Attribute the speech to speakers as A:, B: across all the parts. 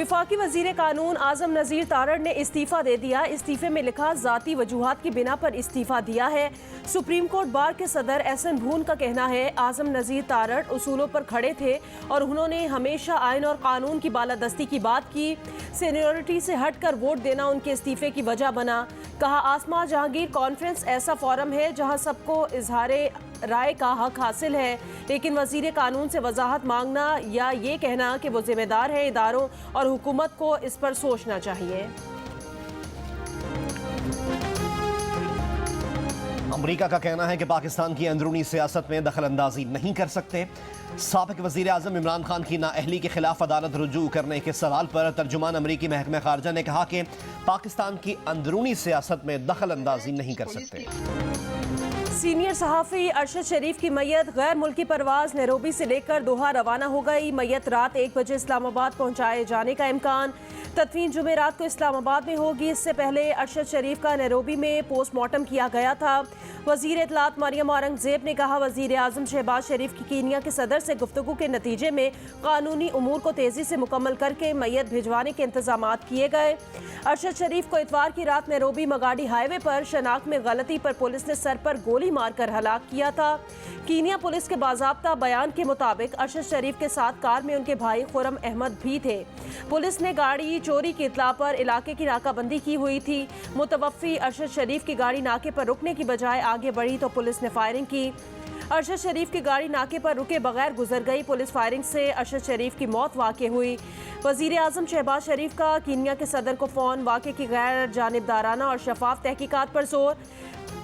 A: विफाकी वजीर कानून आजम नज़ीर तारड़ ने इस्तीफा दे दिया। इस्तीफे में लिखा, ज़ाती वजूहात की बिना पर इस्तीफा दिया है। सुप्रीम कोर्ट बार के सदर एहसन भून का कहना है, आजम नज़ीर तारड़ उसूलों पर खड़े थे और उन्होंने हमेशा आइन और कानून की बालादस्ती की बात की। सीनियरिटी से हटकर वोट देना उनके इस्तीफे की वजह बना। कहा, आसमा जहांगीर कॉन्फ्रेंस ऐसा फोरम है जहां सबको इजहारे राय का हक हासिल है, लेकिन वजीर कानून से वजाहत मांगना या ये कहना कि वो जिम्मेदार है इदारों और हुकूमत को इस पर सोचना चाहिए।
B: अमरीका का कहना है कि पाकिस्तान की अंदरूनी सियासत में दखल अंदाजी नहीं कर सकते। साबिक वजीर आजम इमरान खान की नाअहली के खिलाफ अदालत रुजू करने के सवाल पर तर्जुमान अमरीकी महकमा खारजा ने कहा कि पाकिस्तान की अंदरूनी सियासत में दखल अंदाजी नहीं कर सकते।
A: सीनियर सहाफ़ी अरशद शरीफ की मैयत गैर मुल्की परवाज नैरोबी से लेकर दोहा रवाना हो गई। मैयत रात 1 बजे इस्लामाबाद पहुंचाए जाने का इम्कान। तदफीन जुमेरात को इस्लामाबाद में होगी। इससे पहले अरशद शरीफ का नैरोबी में पोस्टमार्टम किया गया था। वजीर इत्तलात मरियम औरंगजेब ने कहा, वजीर आजम शहबाज शरीफ की कीनिया के सदर से गुफ्तगू के नतीजे में कानूनी उमूर को तेजी से मुकम्मल करके मैयत भिजवाने के इंतजाम किए गए। अरशद शरीफ को इतवार की रात नैरोबी मगाडी हाईवे पर शनाख्त में गलती पर पुलिस ने सर पर गोली मारकर हलाक किया था। कीनिया पुलिस के बाज़ाब्ता बयान के मुताबिक अरशद शरीफ के साथ कार में उनके भाई खुरम अहमद भी थे। पुलिस ने गाड़ी चोरी की इतला पर इलाके की नाकाबंदी की हुई थी। मुतवफ़्फ़ी अरशद शरीफ की गाड़ी नाके पर रुकने की बजाय आगे बढ़ी तो पुलिस ने फायरिंग की। अरशद शरीफ की गाड़ी नाके पर रुके बगैर गुजर गई। पुलिस फायरिंग से अरशद शरीफ की मौत वाक़ हुई। वज़ीर आज़म शहबाज शरीफ का कीनिया के सदर को फ़ोन, वाक़े की गैर जानिबदाराना और शफाफ तहकीकात पर जोर।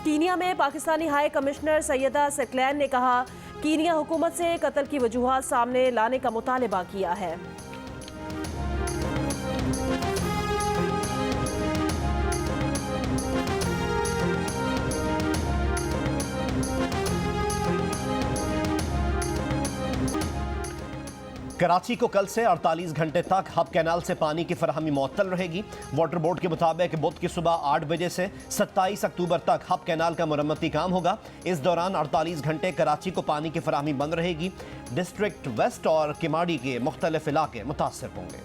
A: कीनिया में पाकिस्तानी हाई कमिश्नर सैयदा सकलैन ने कहा, कीनिया हुकूमत से कत्ल की वजूहात सामने लाने का मुतालबा किया है।
B: कराची को कल से 48 घंटे तक हब कैनाल से पानी की फराहमी मुअत्तल रहेगी। वाटर बोर्ड के मुताबिक बुध की सुबह 8 बजे से 27 अक्टूबर तक हब कैनाल का मुरम्मती काम होगा। इस दौरान 48 घंटे कराची को पानी की फराहमी बंद रहेगी। डिस्ट्रिक्ट वेस्ट और किमाड़ी के मुख्तलिफ इलाके मुतासर होंगे।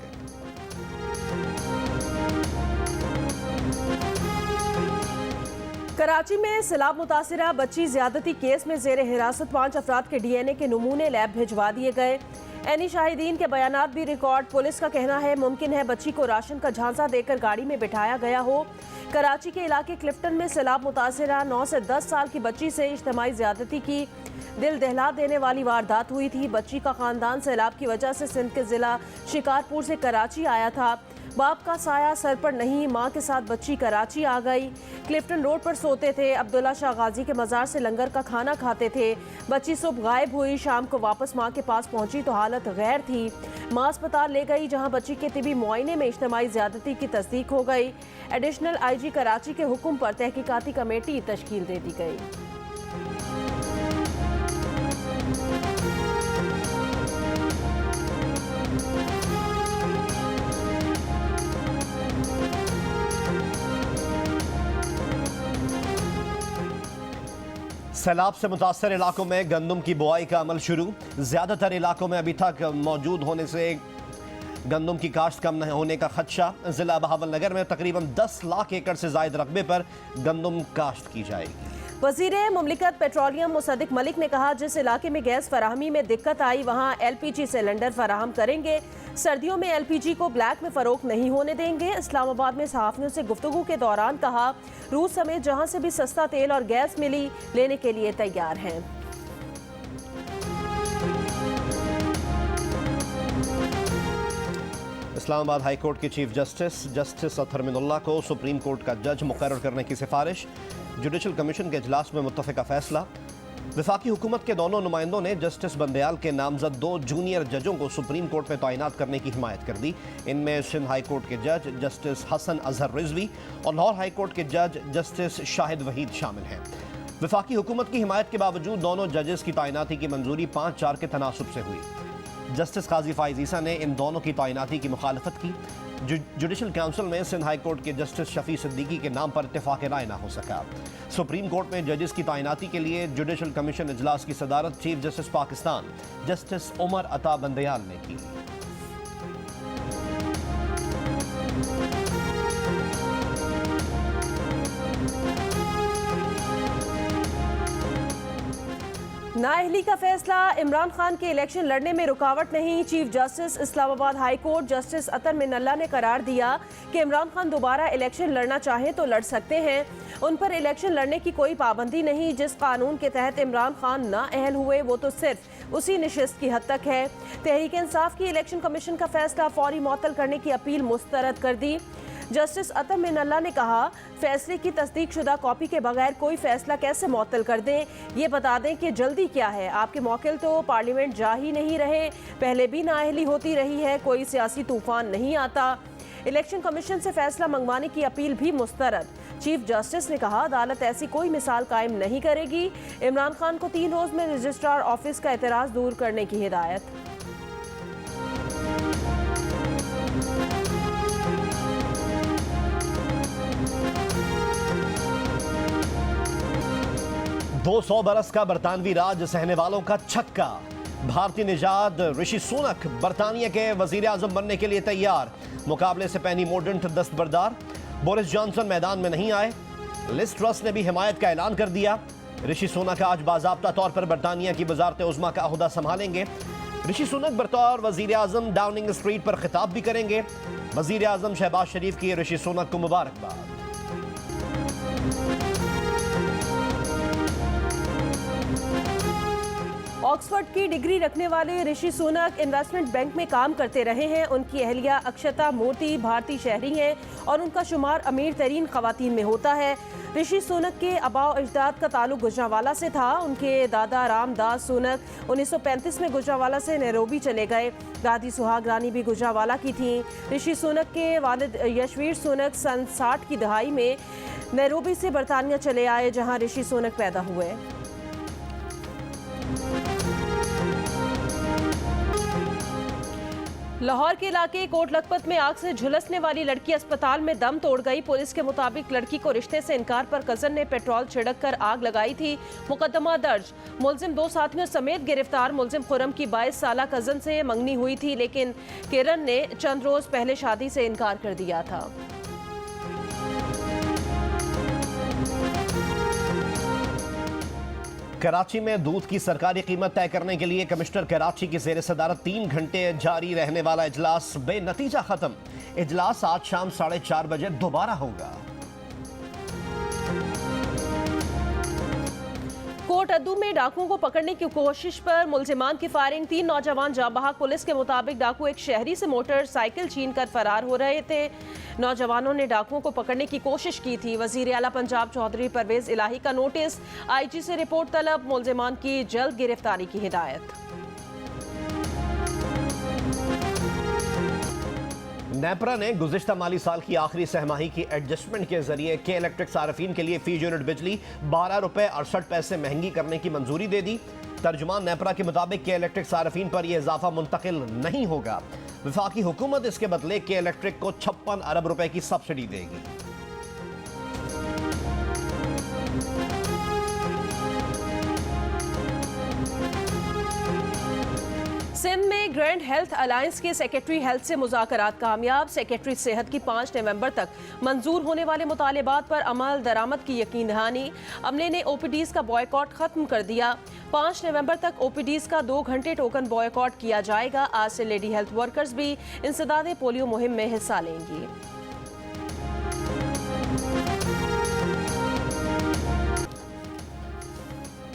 A: कराची में सैलाब मुतासिरा बच्ची ज्यादती केस में जेर हिरासत 5 अफराद के DNA के नमूने लैब भिजवा दिए गए। एनी शाहिदीन के बयानात भी रिकॉर्ड। पुलिस का कहना है, मुमकिन है बच्ची को राशन का झांसा देकर गाड़ी में बिठाया गया हो। कराची के इलाके क्लिफ्टन में सैलाब मुतासिरा 9 से 10 साल की बच्ची से इज्तिमाई ज्यादती की दिल दहला देने वाली वारदात हुई थी। बच्ची का खानदान सैलाब की वजह से सिंध के जिला शिकारपुर से कराची आया था। बाप का साया सर पर नहीं, मां के साथ बच्ची कराची आ गई। क्लिफ्टन रोड पर सोते थे। अब्दुल्ला शाह गाजी के मज़ार से लंगर का खाना खाते थे। बच्ची सुबह गायब हुई। शाम को वापस मां के पास पहुंची तो हालत गैर थी। मां अस्पताल ले गई, जहां बच्ची के तिबी मुआयने में इज्तिमाई ज्यादती की तस्दीक हो गई। एडिशनल IG कराची के हुक्म पर तहकीकाती कमेटी तश्कील दे दी गई।
B: सैलाब से मुतासर इलाकों में गंदम की बुआई का अमल शुरू। ज़्यादातर इलाकों में अभी तक मौजूद होने से गंदम की काश्त कम न होने का खदशा। ज़िला बहावलनगर में तकरीबन 10 लाख एकड़ से ज़ायद रकबे पर गंदम काश्त की जाएगी।
A: वज़ीर मुमलिकत पेट्रोलियम मुसद्दिक मलिक ने कहा, जिस इलाके में गैस फराहमी में दिक्कत आई वहाँ LPG सिलेंडर फराहम करेंगे। सर्दियों में LPG को ब्लैक में फ़रोख्त नहीं होने देंगे। इस्लामाबाद में सहाफ़ियों से गुफ्तगू के दौरान कहा, रूस समेत जहाँ से भी सस्ता तेल और गैस मिली लेने के लिए तैयार हैं।
B: इस्लामाबाद हाई कोर्ट के चीफ जस्टिस अतहर मिनुल्लाह को सुप्रीम कोर्ट का जज मुकर्रर करने की सिफारिश। जुडिशल कमीशन के इजलास में मुत्तफ़िका फैसला। वफाकी हुकूमत के दोनों नुमाइंदों ने जस्टिस बंदयाल के नामजद 2 जूनियर जजों को सुप्रीम कोर्ट में तैनात करने की हिमायत कर दी। इनमें सिंध हाई कोर्ट के जज जस्टिस हसन अजहर रिजवी और लाहौर हाई कोर्ट के जज जस्टिस शाहिद वहीद शामिल हैं। वफाकी हुकूमत की हिमायत के बावजूद दोनों जजेस की तैनाती की मंजूरी 5-4 के तनासुब से हुई। जस्टिस काजी फाइज ईसा ने इन दोनों की तैनाती की मुखालफत की। जुडिशल काउंसिल में सिंध हाई कोर्ट के जस्टिस शफी सिद्दीकी के नाम पर इत्तेफाक राय न हो सका। सुप्रीम कोर्ट में जजेस की तैनाती के लिए जुडिशल कमीशन इजलास की सदारत chief justice Pakistan justice Umar Ata Bandial ने की।
A: नाअहली का फैसला इमरान खान के इलेक्शन लड़ने में रुकावट नहीं। Chief justice Islamabad high court justice Athar Minallah ने करार दिया कि इमरान खान दोबारा इलेक्शन लड़ना चाहें तो लड़ सकते हैं। उन पर इलेक्शन लड़ने की कोई पाबंदी नहीं। जिस कानून के तहत इमरान खान नाअहल हुए वो तो सिर्फ उसी नशिस्त की हद तक है। तहरीक इंसाफ की इलेक्शन कमीशन का फैसला फौरी मुअत्तल करने की अपील मुस्तरद कर दी। जस्टिस अतर मिनल्ला ने कहा, फैसले की तस्दीक शुदा कॉपी के बगैर कोई फैसला कैसे मुअत्तल कर दें, ये बता दें कि जल्दी क्या है। आपके मौकिल तो पार्लियामेंट जा ही नहीं रहे, पहले भी नाअहली होती रही है, कोई सियासी तूफान नहीं आता। इलेक्शन कमीशन से फैसला मंगवाने की अपील भी मुस्तरद। चीफ जस्टिस ने कहा, अदालत ऐसी कोई मिसाल कायम नहीं करेगी। इमरान खान को 3 रोज में रजिस्ट्रार ऑफिस का एतराज दूर करने की हिदायत।
B: दो 100 बरस का बरतानवी राज सहने वालों का छक्का। भारतीय निजात ऋषि सुनक बरतानिया के वजीर आजम बनने के लिए तैयार। मुकाबले से पेनी मोर्डेंट दस्तबरदार। बोरिस जॉनसन मैदान में नहीं आए। लिज ट्रस ने भी हिमायत का ऐलान कर दिया। ऋषि सुनक आज बाज़ाब्ता तौर पर बरतानिया की वजारत उज़्मा का ओहदा संभालेंगे। ऋषि सुनक बतौर वजीर आजम डाउनिंग स्ट्रीट पर खिताब भी करेंगे। वजीर आजम शहबाज शरीफ की ऋषि सुनक को मुबारकबाद।
A: ऑक्सफोर्ड की डिग्री रखने वाले ऋषि सुनक इन्वेस्टमेंट बैंक में काम करते रहे हैं। उनकी अहलिया अक्षता मूर्ति भारतीय शहरी हैं और उनका शुमार अमीर तरीन खवातीन में होता है। ऋषि सुनक के आबाओ अजदाद का ताल्लुक गुजरांवाला से था। उनके दादा रामदास सुनक 1935 में गुजरांवाला से नैरोबी चले गए। दादी सुहाग रानी भी गुजरांवाला की थीं। ऋषि सुनक के वालिद यशवीर सुनक सन 60 की दहाई में नैरोबी से बरतानिया चले आए, जहां ऋषि सुनक पैदा हुए। लाहौर के इलाके कोट लखपत में आग से झुलसने वाली लड़की अस्पताल में दम तोड़ गई। पुलिस के मुताबिक लड़की को रिश्ते से इनकार पर कजन ने पेट्रोल छिड़क कर आग लगाई थी। मुकदमा दर्ज। मुलजिम 2 साथियों समेत गिरफ्तार। मुलजिम खुरम की 22 साला कजन से मंगनी हुई थी, लेकिन किरण ने चंद रोज पहले शादी से इनकार कर दिया था।
B: कराची में दूध की सरकारी कीमत तय करने के लिए कमिश्नर कराची की ज़ेर सदारत 3 घंटे जारी रहने वाला इजलास बेनतीजा खत्म। इजलास आज शाम 4:30 बजे दोबारा होगा।
A: कोट अद्दू में डाकुओं को पकड़ने की कोशिश पर मुलजिमान की फायरिंग। 3 नौजवान जाँ बहक। पुलिस के मुताबिक डाकू एक शहरी से मोटरसाइकिल छीनकर फरार हो रहे थे। नौजवानों ने डाकुओं को पकड़ने की कोशिश की थी। वजीर आला पंजाब चौधरी परवेज इलाही का नोटिस। IG से रिपोर्ट तलब। मुलजिमान की जल्द गिरफ्तारी की हिदायत।
B: नेपरा ने गुज़िश्ता माली साल की आखिरी सहमाही की एडजस्टमेंट के जरिए के इलेक्ट्रिक सार्फिन के लिए फी यूनिट बिजली 12 रुपए 68 पैसे महंगी करने की मंजूरी दे दी। तर्जुमान नेपरा के मुताबिक के इलेक्ट्रिक सार्फिन पर यह इजाफा मुंतकिल नहीं होगा। वफाकी हुकूमत इसके बदले के इलेक्ट्रिक को 56 अरब रुपए की सब्सिडी देगी।
A: सिंध में ग्रैंड हेल्थ अलायंस के सेक्रेटरी हेल्थ से मुज़ाकरात कामयाब। सेक्रेटरी सेहत की 5 नवंबर तक मंजूर होने वाले मुतालिबात पर अमल दरामद की यकीन दहानी। अमले ने OPDs का बॉयकॉट खत्म कर दिया। 5 नवंबर तक OPDs का 2 घंटे टोकन बॉयकॉट किया जाएगा। आज से लेडी हेल्थ वर्कर्स भी इंसदादे पोलियो मुहिम में हिस्सा लेंगी।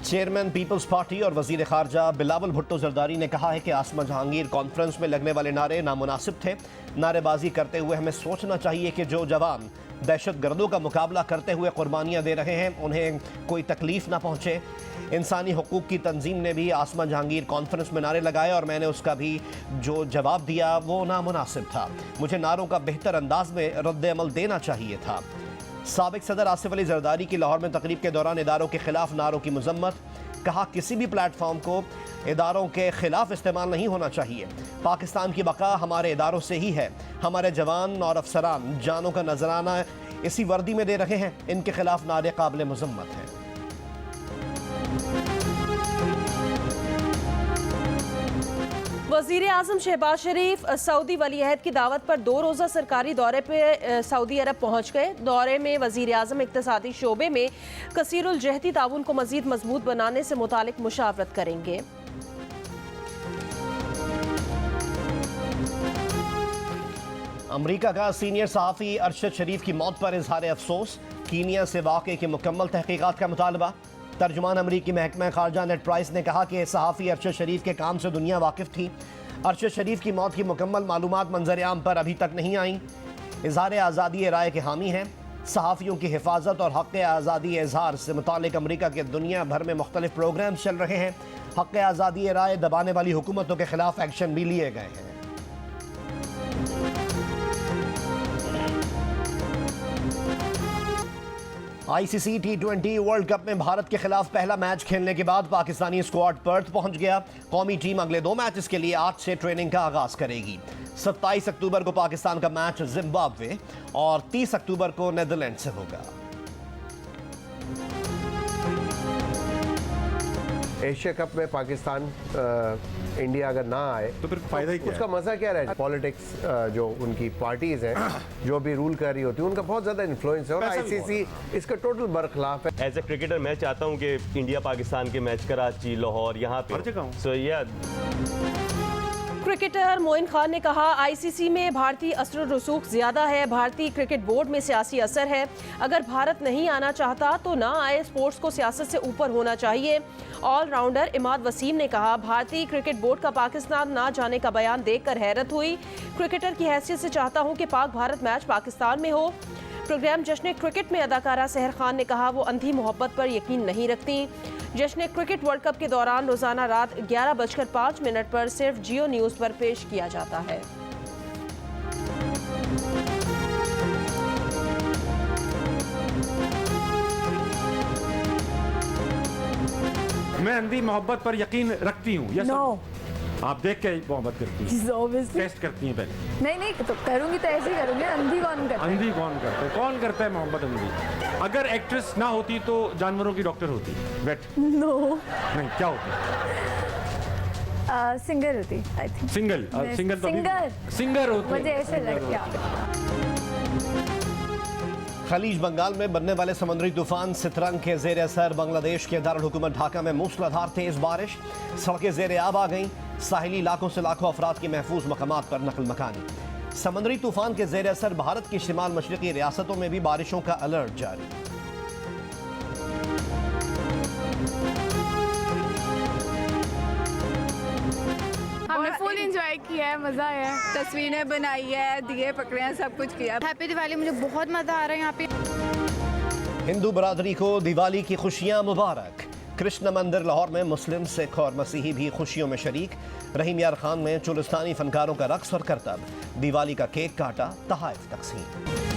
B: चेयरमैन पीपल्स पार्टी और वजीर खारजा बिलावल भुट्टो जरदारी ने कहा है कि आसमा जहांगीर कॉन्फ्रेंस में लगने वाले नारे नामुनासिब थे। नारेबाजी करते हुए हमें सोचना चाहिए कि जो जवान दहशत गर्दों का मुकाबला करते हुए कुर्बानियाँ दे रहे हैं उन्हें कोई तकलीफ ना पहुँचे। इंसानी हकूक़ की तंजीम ने भी आसमा जहांगीर कॉन्फ्रेंस में नारे लगाए और मैंने उसका भी जो जवाब दिया वो नामुनासिब था। मुझे नारों का बेहतर अंदाज में रद्द अमल देना चाहिए था। साबिक सदर आसिफ अली जरदारी की लाहौर में तकरीब के दौरान इदारों के खिलाफ नारों की मजम्मत। कहा, किसी भी प्लेटफॉर्म को इदारों के खिलाफ इस्तेमाल नहीं होना चाहिए। पाकिस्तान की बका हमारे इदारों से ही है। हमारे जवान और अफसरान जानों का नजराना इसी वर्दी में दे रहे हैं। इनके खिलाफ नारे काबिल मजम्मत हैं।
A: वजीर आजम शहबाज शरीफ सऊदी वलीअहद की दावत पर 2 रोज़ा सरकारी दौरे पे सऊदी अरब पहुंच गए। दौरे में वजीर आजम इक्तिसादी शोबे में कसीरुल जहती ताउन को मजीद मजबूत बनाने से मुतालिक मुशावरत करेंगे।
B: अमरीका का सीनियर सहाफ़ी अरशद शरीफ की मौत पर इजहार अफसोस, कीनिया से वाक़े की मुकम्मल तहकीक़ात का मुतालबा। तर्जुमान अमरीकी महकमा खारजा नेड प्राइस ने कहा कि सहाफ़ी अरशद शरीफ के काम से दुनिया वाकिफ़ थी। अरशद शरीफ की मौत की मुकम्मल मालूमात मंजर आम पर अभी तक नहीं आई। इजहार आज़ादी राय के हामी हैं। सहाफ़ियों की हिफाजत और हक़ आज़ादी इजहार से मुतालिक अमरीका के दुनिया भर में मुख्तलिफ प्रोग्राम चल रहे हैं। हक़ आज़ादी राय दबाने वाली हुकूमतों के खिलाफ एक्शन भी लिए गए हैं। ICC T20 वर्ल्ड कप में भारत के खिलाफ पहला मैच खेलने के बाद पाकिस्तानी स्क्वाड पर्थ पहुंच गया। कौमी टीम अगले 2 मैचेस के लिए आज से ट्रेनिंग का आगाज करेगी। 27 अक्टूबर को पाकिस्तान का मैच जिम्बाब्वे और 30 अक्टूबर को नेदरलैंड से होगा।
C: एशिया कप में पाकिस्तान इंडिया अगर ना आए
D: तो फिर फायदा ही क्या
C: उसका मजा क्या रहे? पॉलिटिक्स जो उनकी पार्टीज हैं जो भी रूल कर रही होती है उनका बहुत ज्यादा इन्फ्लुएंस है और आईसीसी इसका टोटल बरखिलाफ है।
E: एज ए क्रिकेटर मैं चाहता हूं कि इंडिया पाकिस्तान के मैच कराची, लाहौर, यहाँ पे
D: हर जगह हो।
E: सो या
A: क्रिकेटर मोइन खान ने कहा, आईसीसी में भारतीय असर रसूख ज्यादा है। भारतीय क्रिकेट बोर्ड में सियासी असर है। अगर भारत नहीं आना चाहता तो ना आए। स्पोर्ट्स को सियासत से ऊपर होना चाहिए। ऑलराउंडर इमाद वसीम ने कहा, भारतीय क्रिकेट बोर्ड का पाकिस्तान ना जाने का बयान देखकर हैरत हुई। क्रिकेटर की हैसियत से चाहता हूं कि पाक भारत मैच पाकिस्तान में हो। प्रोग्राम जश्न क्रिकेट में अदाकारा सहर खान ने कहा, वो अंधी मोहब्बत पर यकीन नहीं रखती। जश्न क्रिकेट वर्ल्ड कप के दौरान रोजाना रात 11:05 पर सिर्फ जियो न्यूज़ पर पेश किया जाता है।
D: मैं अंधी मोहब्बत पर यकीन रखती हूँ। यस
F: नो
D: आप देख के मोहब्बत करती हैं,
F: ऑब्वियसली
D: टेस्ट करती हैं पहले।
F: नहीं तो करूंगी तो ऐसे ही करूंगी। अंधी कौन करता है?
D: अंधी कौन करता है मोहब्बत अंधी? अगर एक्ट्रेस ना होती तो जानवरों की डॉक्टर होती, वेट
F: नो
D: नहीं क्या होती?
F: सिंगर होती आई थिंक।
D: सिंगल सिंगर तो सिंगर होती।
F: मुझे ऐसे लगता।
B: खलीज बंगाल में बनने वाले समुद्री तूफान सितरंग के जेर असर बांग्लादेश के दारुल हुकूमत ढाका में मूसलाधार तेज बारिश, सड़कें जेर आब आ गईं। साहिली इलाकों से लाखों अफराद की महफूज मकामात पर नकल मकानी। समुद्री तूफान के जेर असर भारत की शिमाल मशरकी रियासतों में भी बारिशों का अलर्ट जारी।
G: हमने फुल एंजॉय किया है, मजा आया है, तस्वीरें बनाई है, दिए पकड़े हैं, सब कुछ किया। हैप्पी दिवाली, मुझे बहुत मजा आ रहा है यहाँ पे।
B: हिंदू बरादरी को दिवाली की खुशियां मुबारक। कृष्ण मंदिर लाहौर में मुस्लिम, सिख और मसीही भी खुशियों में शरीक। रहीम यार खान में चुलिस्तानी फनकारों का रक्स और करतब। दिवाली का केक काटा, तहाइफ तकसीम।